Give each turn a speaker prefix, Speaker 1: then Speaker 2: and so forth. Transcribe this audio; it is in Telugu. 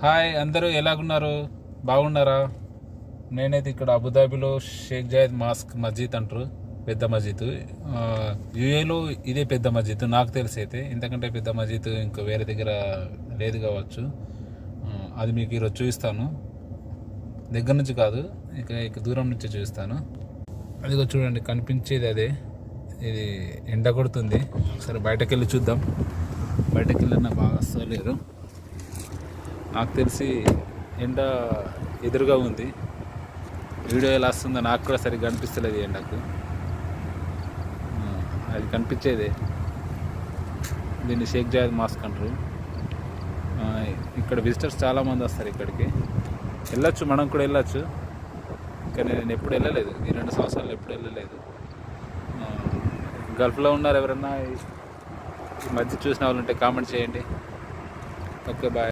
Speaker 1: హాయ్, అందరూ ఎలాగున్నారు? బాగున్నారా? నేనైతే ఇక్కడ అబుదాబిలో షేక్ జాయద్ మాస్క్ మస్జిద్ అంటారు, పెద్ద మస్జిద్. యూఏలో ఇదే పెద్ద మస్జిద్ నాకు తెలిసి. అయితే ఇంతకంటే పెద్ద మస్జిద్ ఇంకా వేరే దగ్గర లేదు కావచ్చు. అది మీకు ఈరోజు చూపిస్తాను. దగ్గర నుంచి కాదు, ఇక దూరం నుంచి చూపిస్తాను. అదిగో చూడండి, కనిపించేది అదే. ఇది ఎండ కొడుతుంది. ఒకసారి బయటకు వెళ్ళి చూద్దాం. బయటకు వెళ్ళినా బాగా వస్తలేరు. నాకు తెలిసి ఎండ ఎదురుగా ఉంది. వీడియో ఎలా వస్తుందో నాకు కూడా సరిగ్గా కనిపిస్తలేదు ఎండకు. అది కనిపించేదే. దీన్ని షేక్ జాయద్ మాస్క్ అంటారు. ఇక్కడ విజిటర్స్ చాలామంది వస్తారు ఇక్కడికి. వెళ్ళొచ్చు, మనం కూడా వెళ్ళొచ్చు. కానీ నేను ఎప్పుడు వెళ్ళలేదు, ఈ 2 సంవత్సరాలు ఎప్పుడు వెళ్ళలేదు. గల్ఫ్లో ఉన్నారు ఎవరన్నా ఈ మధ్య చూసిన వాళ్ళు ఉంటే కామెంట్ చేయండి. Okay, bye.